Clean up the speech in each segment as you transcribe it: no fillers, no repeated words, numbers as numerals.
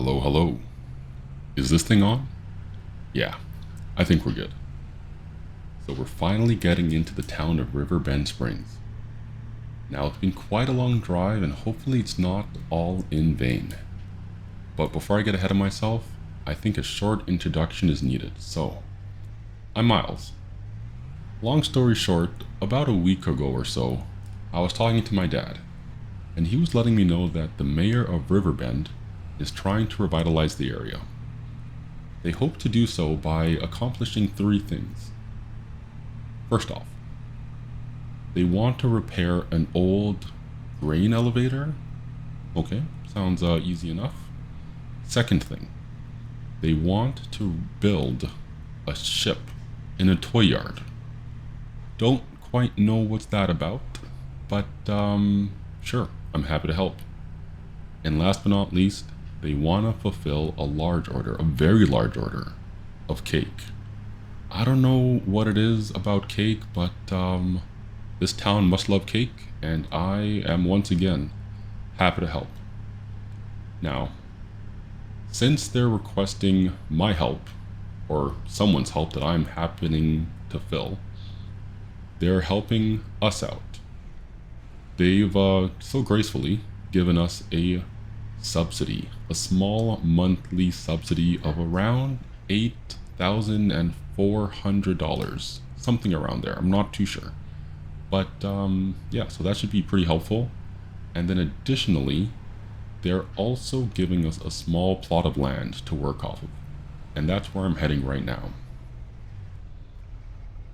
Hello, hello. Is this thing on? Yeah, I think we're good. So we're finally getting into the town of Riverbend Springs. Now it's been quite a long drive and hopefully it's not all in vain. But before I get ahead of myself, I think a short introduction is needed. So, I'm Miles. Long story short, about a week ago or so, I was talking to my dad, and he was letting me know that the mayor of Riverbend is trying to revitalize the area. They hope to do so by accomplishing three things. First off, they want to repair an old grain elevator. Okay, sounds easy enough. Second thing, they want to build a ship in a toy yard. Don't quite know what's that about, but sure, I'm happy to help. And last but not least, they want to fulfill a large order, a very large order of cake. I don't know what it is about cake, but this town must love cake, and I am once again happy to help. Now, since they're requesting my help, or someone's help that I'm happening to fill, they're helping us out. They've so gracefully given us a subsidy, a small monthly subsidy of around $8,400, something around there. I'm not too sure. But yeah, so that should be pretty helpful. And then additionally, they're also giving us a small plot of land to work off of. And that's where I'm heading right now.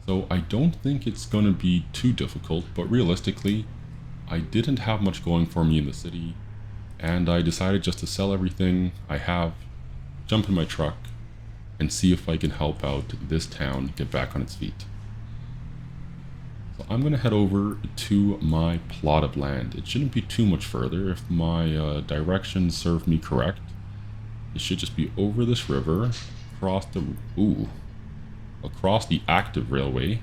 So I don't think it's going to be too difficult, but realistically, I didn't have much going for me in the city, and I decided just to sell everything I have, jump in my truck, and see if I can help out this town get back on its feet. So I'm going to head over to my plot of land. It shouldn't be too much further if my directions serve me correct. It should just be over this river, across the active railway,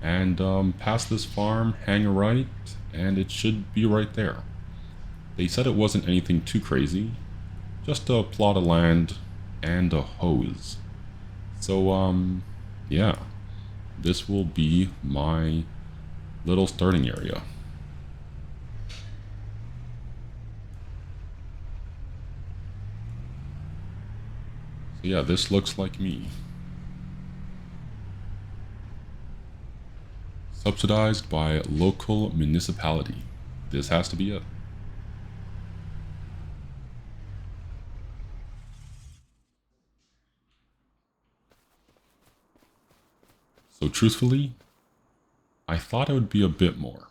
and past this farm, hang a right, and it should be right there. They said it wasn't anything too crazy, just a plot of land and a hose. So, yeah, this will be my little starting area. So yeah, this looks like me. Subsidized by local municipality. This has to be it. So truthfully, I thought it would be a bit more.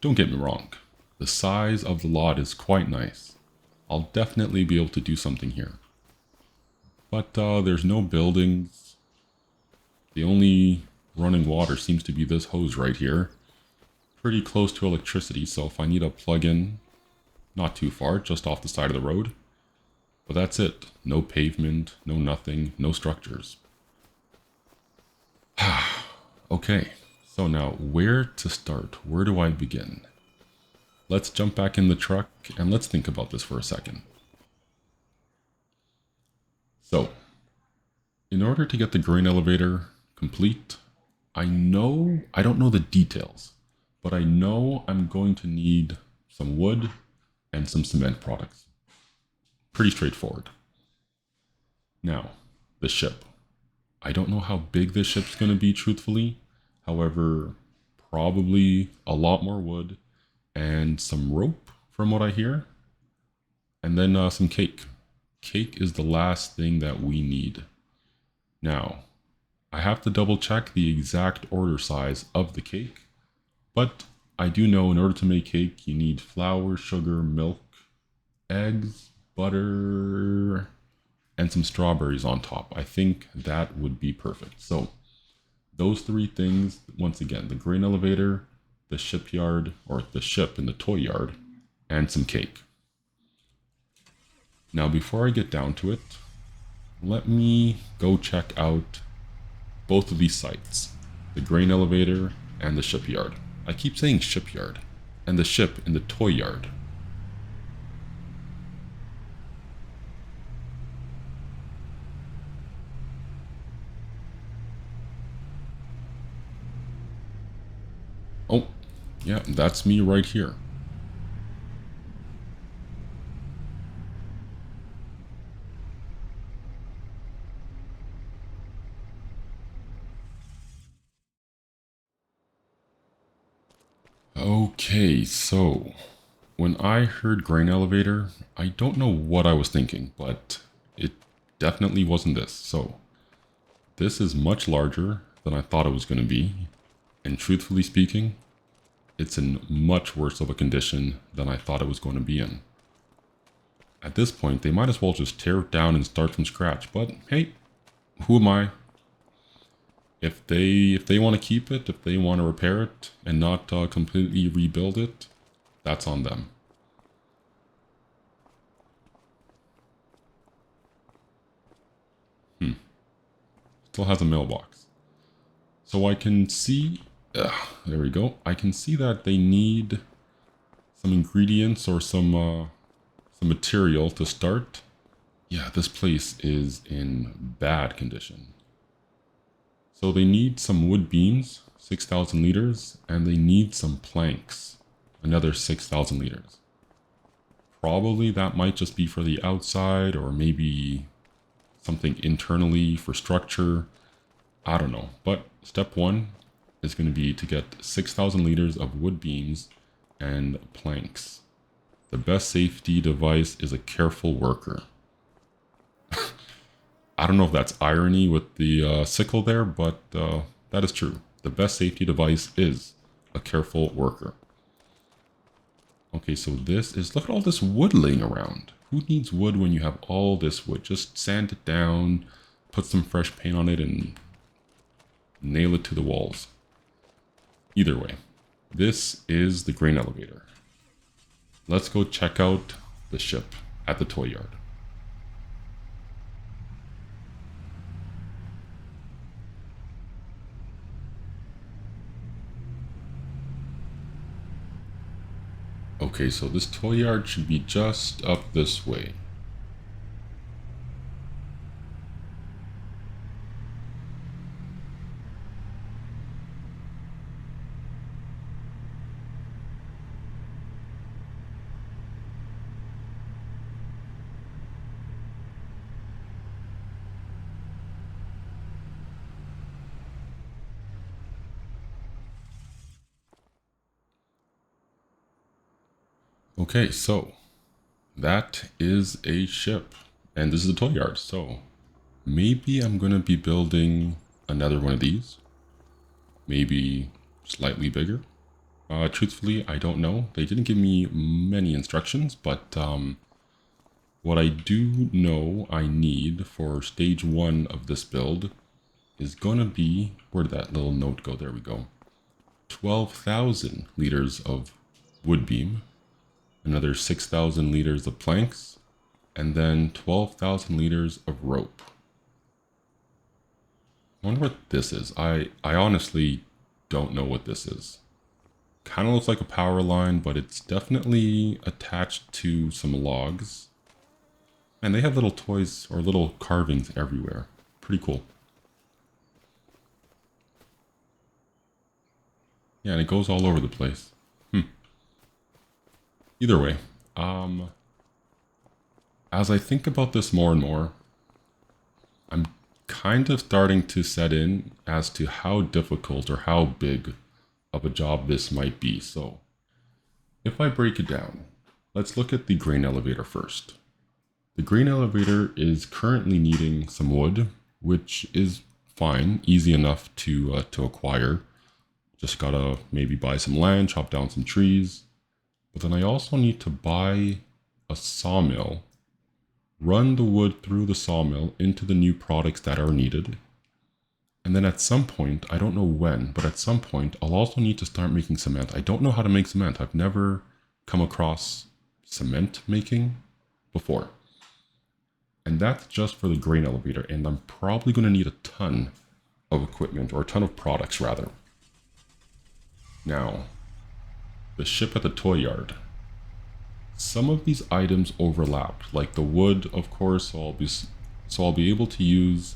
Don't get me wrong, the size of the lot is quite nice. I'll definitely be able to do something here. But there's no buildings. The only running water seems to be this hose right here. Pretty close to electricity, so if I need a plug-in, not too far, just off the side of the road. But that's it. No pavement, no nothing, no structures. Okay, so now where to start? Where do I begin? Let's jump back in the truck and let's think about this for a second. So, in order to get the grain elevator complete, I don't know the details, but I know I'm going to need some wood and some cement products. Pretty straightforward. Now, the ship. I don't know how big this ship's going to be, truthfully. However, probably a lot more wood and some rope, from what I hear. And then some cake. Cake is the last thing that we need. Now, I have to double check the exact order size of the cake, but I do know in order to make cake, you need flour, sugar, milk, eggs, butter, and some strawberries on top. I think that would be perfect. So those three things, once again, the grain elevator, the shipyard, or the ship in the toy yard, and some cake. Now, before I get down to it, let me go check out both of these sites, the grain elevator and the shipyard. I keep saying shipyard, and the ship in the toy yard. Yeah, that's me right here. Okay, so when I heard grain elevator, I don't know what I was thinking, but it definitely wasn't this. So this is much larger than I thought it was going to be. And truthfully speaking, it's in much worse of a condition than I thought it was going to be in. At this point, they might as well just tear it down and start from scratch. But hey, who am I? If they want to keep it, if they want to repair it and not completely rebuild it, that's on them. Still has a mailbox. So I can see, there we go. I can see that they need some ingredients or some material to start. Yeah, this place is in bad condition. So they need some wood beams, 6,000 liters, and they need some planks, another 6,000 liters. Probably that might just be for the outside or maybe something internally for structure. I don't know. But step one is going to be to get 6,000 liters of wood beams and planks. The best safety device is a careful worker. I don't know if that's irony with the sickle there, but that is true. The best safety device is a careful worker. Okay, so this is, look at all this wood laying around. Who needs wood when you have all this wood? Just sand it down, put some fresh paint on it, and nail it to the walls. Either way, this is the grain elevator. Let's go check out the ship at the toy yard. Okay, so this toy yard should be just up this way. Okay, so that is a ship, and this is the toy yard. So maybe I'm gonna be building another one of these, maybe slightly bigger. Truthfully, I don't know. They didn't give me many instructions, but what I do know I need for stage one of this build is gonna be, where did that little note go? There we go. 12,000 liters of wood beam, another 6,000 liters of planks, and then 12,000 liters of rope. I wonder what this is. I honestly don't know what this is. Kind of looks like a power line, but it's definitely attached to some logs. And they have little toys or little carvings everywhere. Pretty cool. Yeah, and it goes all over the place. Either way, as I think about this more and more, I'm kind of starting to set in as to how difficult or how big of a job this might be. So if I break it down, let's look at the grain elevator first. The grain elevator is currently needing some wood, which is fine, easy enough to acquire. Just gotta maybe buy some land, chop down some trees. But then I also need to buy a sawmill, run the wood through the sawmill into the new products that are needed. And then at some point, I don't know when, but at some point, I'll also need to start making cement. I don't know how to make cement. I've never come across cement making before. And that's just for the grain elevator, and I'm probably going to need a ton of equipment, or a ton of products rather. Now, the ship at the toy yard. Some of these items overlap, like the wood, of course, so I'll be able to use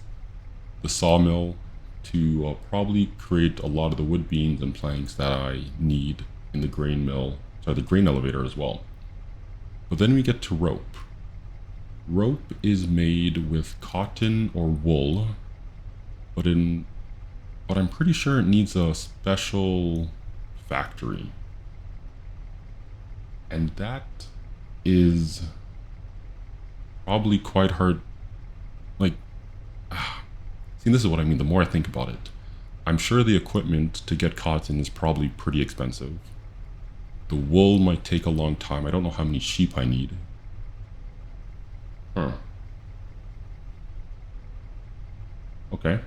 the sawmill to probably create a lot of the wood beams and planks that I need. in the grain mill, sorry, the grain elevator as well. But then we get to rope. Rope is made with cotton or wool, but I'm pretty sure it needs a special factory. And that is probably quite hard. Like, see, this is what I mean. The more I think about it, I'm sure the equipment to get cotton is probably pretty expensive. The wool might take a long time. I don't know how many sheep I need. Huh. Okay.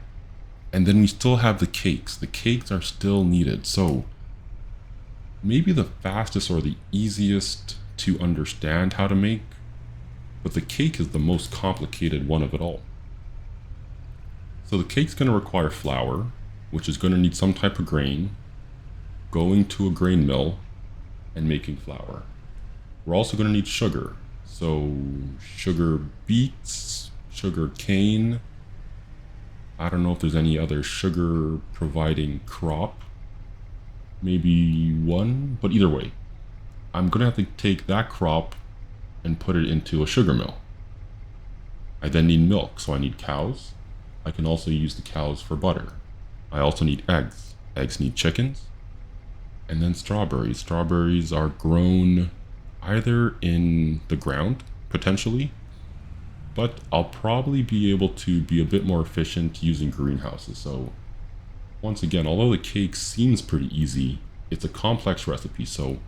And then we still have the cakes. The cakes are still needed. So maybe the fastest or the easiest to understand how to make, but the cake is the most complicated one of it all. So the cake's going to require flour, which is going to need some type of grain, going to a grain mill, and making flour. We're also going to need sugar. So sugar beets, sugar cane. I don't know if there's any other sugar providing crop. Maybe one, but either way, I'm going to have to take that crop and put it into a sugar mill. I then need milk, so I need cows. I can also use the cows for butter. I also need eggs. Eggs need chickens. And then strawberries. Strawberries are grown either in the ground, potentially, but I'll probably be able to be a bit more efficient using greenhouses. So once again, although the cake seems pretty easy, it's a complex recipe. So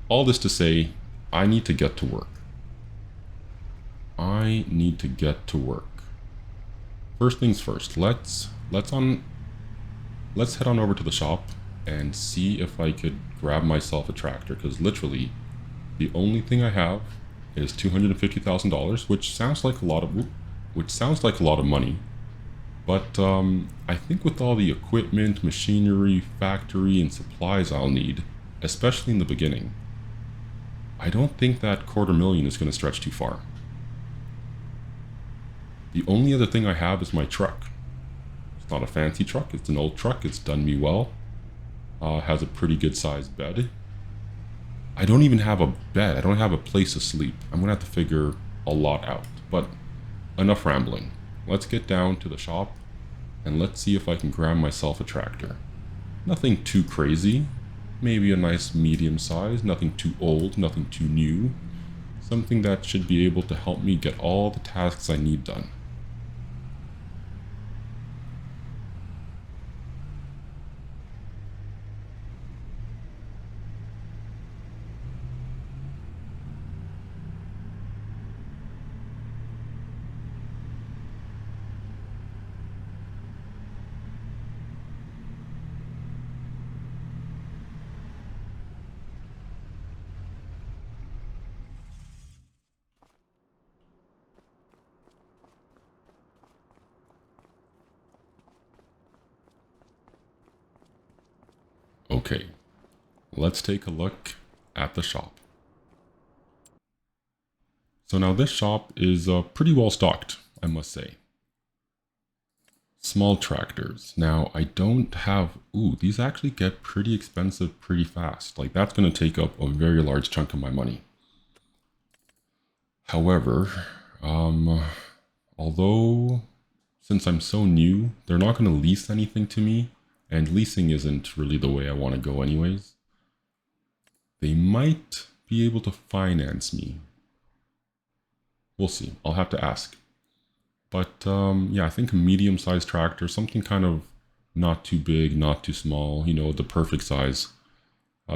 all this to say, I need to get to work. I need to get to work. First things first, let's head on over to the shop and see if I could grab myself a tractor, because literally the only thing I have is $250,000, which sounds like a lot of money. But I think with all the equipment, machinery, factory, and supplies I'll need, especially in the beginning, I don't think that $250,000 is going to stretch too far. The only other thing I have is my truck. It's not a fancy truck, it's an old truck, it's done me well. Has a pretty good sized bed. I don't even have a bed, I don't have a place to sleep. I'm gonna have to figure a lot out, but enough rambling. Let's get down to the shop and let's see if I can grab myself a tractor. Nothing too crazy, maybe a nice medium size, nothing too old, nothing too new. Something that should be able to help me get all the tasks I need done. Okay, let's take a look at the shop. So now this shop is pretty well stocked, I must say. Small tractors. Now I don't have, these actually get pretty expensive pretty fast. Like that's going to take up a very large chunk of my money. However, although since I'm so new, they're not going to lease anything to me, and leasing isn't really the way I want to go anyways. They might be able to finance me. We'll see. I'll have to ask. But yeah, I think a medium-sized tractor, something kind of not too big, not too small, you know, the perfect size,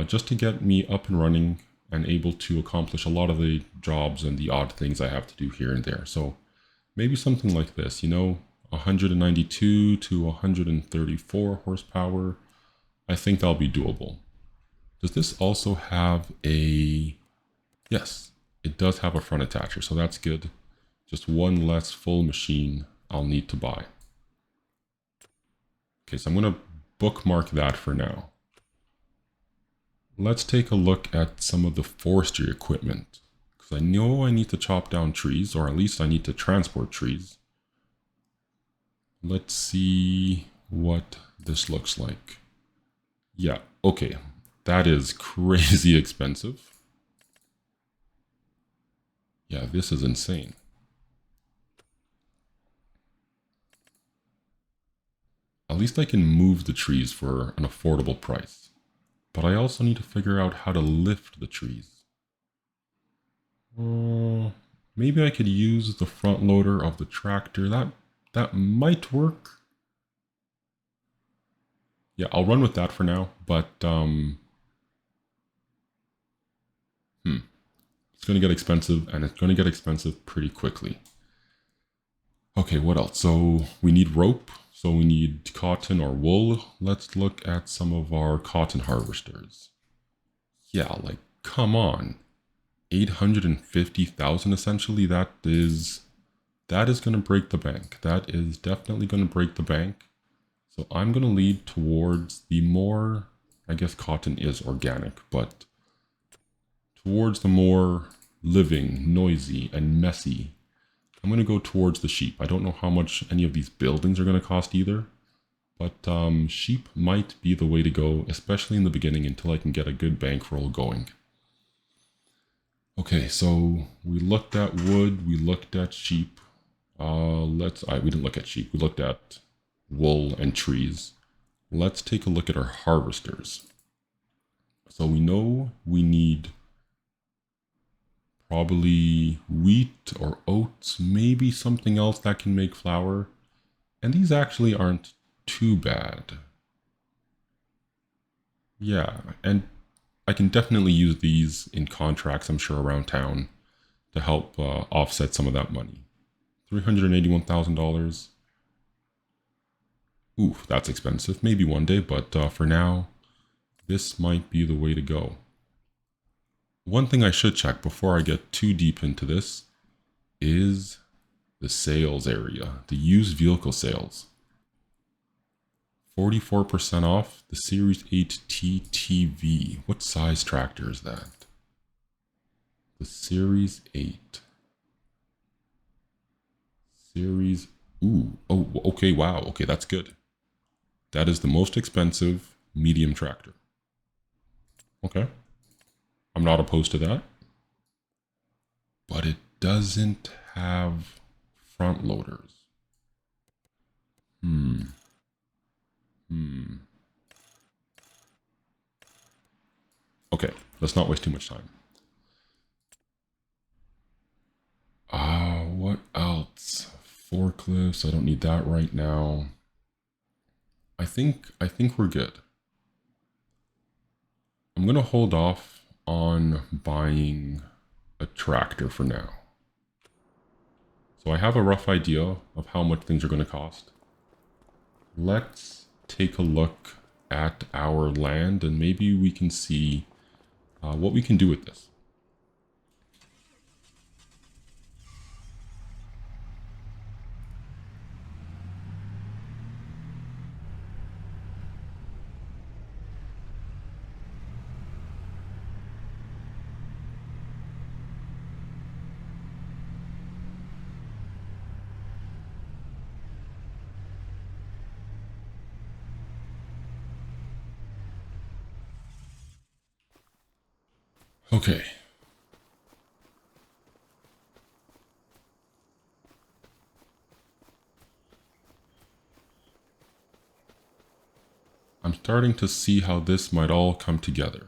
just to get me up and running and able to accomplish a lot of the jobs and the odd things I have to do here and there. So maybe something like this, you know, 192 to 134 horsepower. I think that'll be doable. Does this also have a... Yes, it does have a front attacher, so that's good. Just one less full machine I'll need to buy. Okay, so I'm going to bookmark that for now. Let's take a look at some of the forestry equipment, because I know I need to chop down trees, or at least I need to transport trees. Let's see what this looks like. Yeah, okay. That is crazy expensive. Yeah, this is insane. At least I can move the trees for an affordable price. But I also need to figure out how to lift the trees. Maybe I could use the front loader of the tractor. That might work. Yeah, I'll run with that for now, but it's going to get expensive, and it's going to get expensive pretty quickly. Okay, what else? So we need rope, so we need cotton or wool. Let's look at some of our cotton harvesters. Yeah, like, come on. 850,000 essentially, that is going to break the bank. That is definitely going to break the bank. So I'm going to lead towards the more, I guess cotton is organic, but towards the more living, noisy, and messy. I'm going to go towards the sheep. I don't know how much any of these buildings are going to cost either, but sheep might be the way to go, especially in the beginning until I can get a good bankroll going. Okay, so we looked at wood, we looked at sheep. We didn't look at sheep, we looked at wool and trees. Let's take a look at our harvesters. So we know we need probably wheat or oats, maybe something else that can make flour. And these actually aren't too bad. Yeah, and I can definitely use these in contracts, I'm sure, around town to help offset some of that money. $381,000. Ooh, that's expensive. Maybe one day, but for now, this might be the way to go. One thing I should check before I get too deep into this is the sales area, the used vehicle sales. 44% off the Series 8 TTV. What size tractor is that? The Series 8. Series. Ooh. Oh, okay. Wow. Okay, that's good. That is the most expensive medium tractor. Okay. I'm not opposed to that. But it doesn't have front loaders. Hmm. Okay, let's not waste too much time. What else? Forklifts, I don't need that right now. I think we're good. I'm gonna hold off on buying a tractor for now. So I have a rough idea of how much things are gonna cost. Let's take a look at our land and maybe we can see what we can do with this. Okay. I'm starting to see how this might all come together.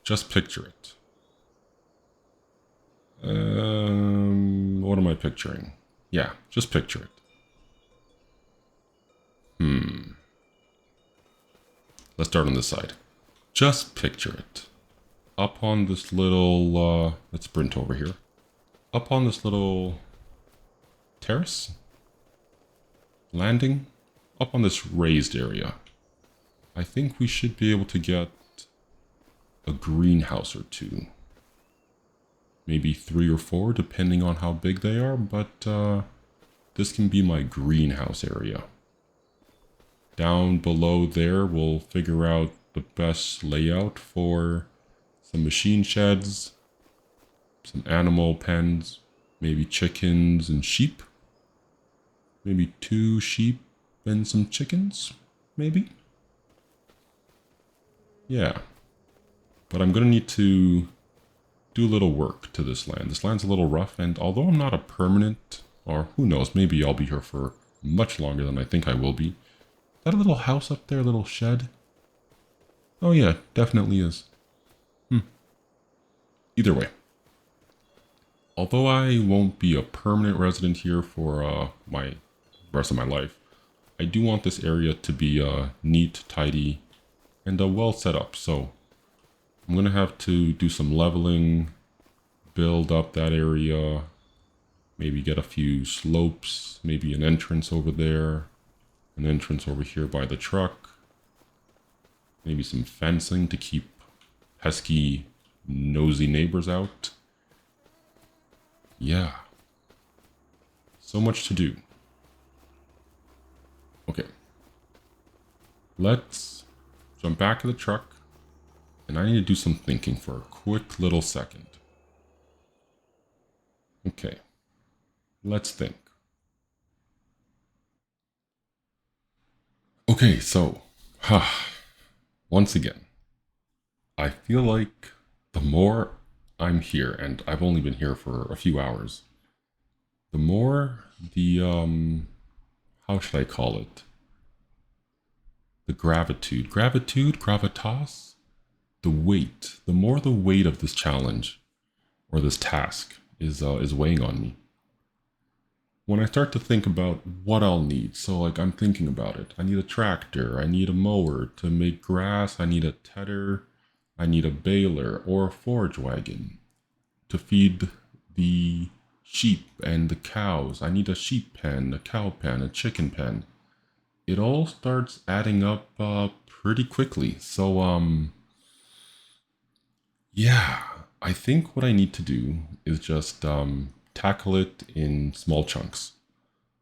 Just picture it. What am I picturing? Yeah, just picture it. Let's start on this side. Just picture it. Up on this little, let's sprint over here. Up on this little terrace? Landing? Up on this raised area. I think we should be able to get a greenhouse or two. Maybe 3 or 4, depending on how big they are, but this can be my greenhouse area. Down below there, we'll figure out the best layout for some machine sheds, some animal pens, maybe chickens and sheep. Maybe 2 sheep and some chickens, maybe? Yeah. but I'm going to need to do a little work to this land. This land's a little rough, and although I'm not a permanent, or who knows, maybe I'll be here for much longer than I think I will be. Is that a little house up there, a little shed? Oh yeah, definitely is. Either way. Although I won't be a permanent resident here for my rest of my life, I do want this area to be neat, tidy, and well set up. So I'm going to have to do some leveling, build up that area, maybe get a few slopes, maybe an entrance over there, an entrance over here by the truck, maybe some fencing to keep pesky, nosy neighbors out. Yeah. So much to do. Okay. Let's jump back to the truck, and I need to do some thinking for a quick little second. Okay. Let's think. Okay, so, once again, I feel like the more I'm here, and I've only been here for a few hours, the more the, how should I call it? The gravitas, the more the weight of this challenge or this task is weighing on me. When I start to think about what I'll need, so like I'm thinking about it, I need a tractor, I need a mower to make grass, I need a tedder, I need a baler or a forage wagon to feed the sheep and the cows. I need a sheep pen, a cow pen, a chicken pen. It all starts adding up pretty quickly. So, yeah, I think what I need to do is just tackle it in small chunks.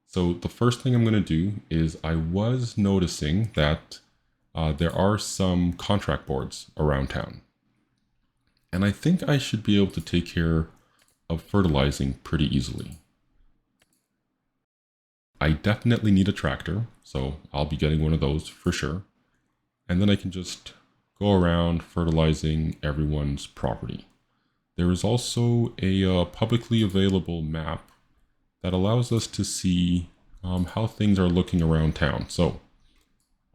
So the first thing I'm going to do is I was noticing that there are some contract boards around town. And I think I should be able to take care of fertilizing pretty easily. I definitely need a tractor, so I'll be getting one of those for sure. And then I can just go around fertilizing everyone's property. There is also a publicly available map that allows us to see how things are looking around town. So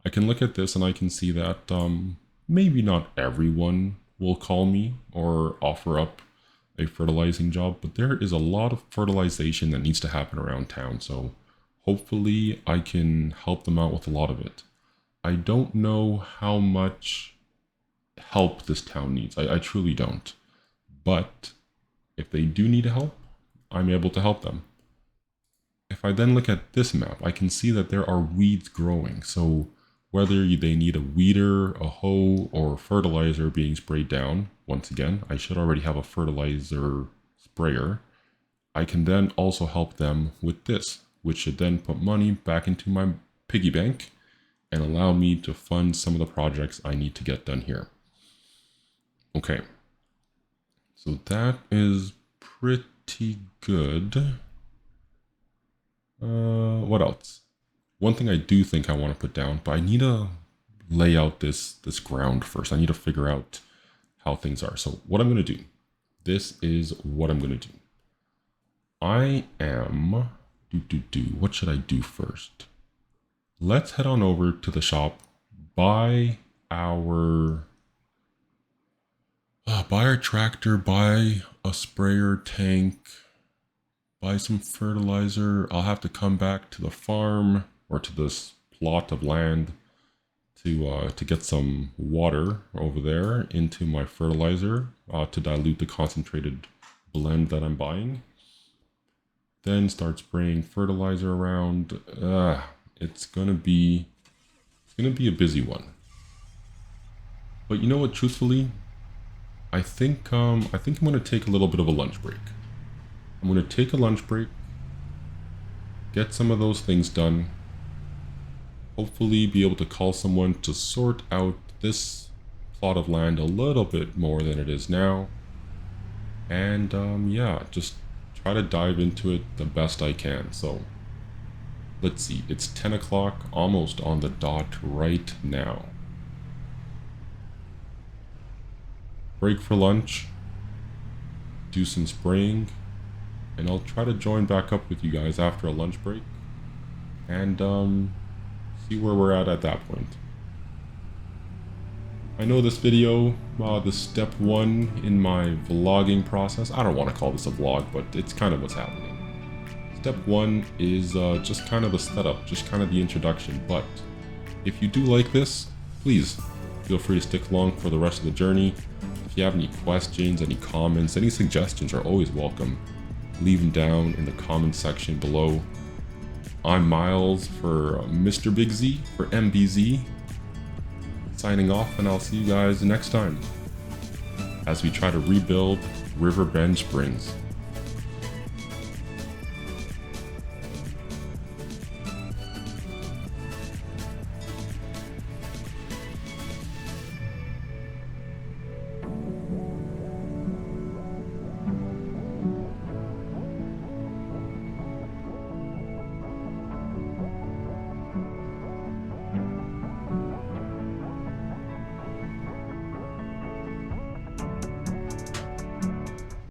I can look at this and I can see that maybe not everyone will call me or offer up a fertilizing job, but there is a lot of fertilization that needs to happen around town. So hopefully I can help them out with a lot of it. I don't know how much help this town needs. I truly don't. But if they do need help, I'm able to help them. If I then look at this map, I can see that there are weeds growing. So whether they need a weeder, a hoe, or fertilizer being sprayed down, once again, I should already have a fertilizer sprayer. I can then also help them with this, which should then put money back into my piggy bank and allow me to fund some of the projects I need to get done here. Okay, so that is pretty good. What else? One thing I do think I want to put down, but I need to lay out this ground first. I need to figure out how things are. So what I'm going to do, this is what I'm going to do. I am, what should I do first? Let's head on over to the shop, buy our tractor, buy a sprayer tank, buy some fertilizer. I'll have to come back to the farm or to this plot of land to get some water over there into my fertilizer to dilute the concentrated blend that I'm buying. Then start spraying fertilizer around. It's gonna be a busy one. But you know what? Truthfully, I think I'm gonna take a little bit of a lunch break. I'm gonna take a lunch break, get some of those things done. Hopefully, be able to call someone to sort out this plot of land a little bit more than it is now. And yeah, just try to dive into it the best I can. So let's see, it's 10 o'clock, almost on the dot right now. break for lunch, do some spraying, and I'll try to join back up with you guys after a lunch break and see where we're at that point. I know this video, the step 1 in my vlogging process, I don't want to call this a vlog, but it's kind of what's happening. Step 1 is just kind of the setup, just kind of the introduction, but if you do like this, please feel free to stick along for the rest of the journey. If you have any questions, any comments, any suggestions are always welcome. Leave them down in the comment section below. I'm Miles for Mr. Big Z, for MBZ. Signing off, and I'll see you guys next time as we try to rebuild Riverbend Springs.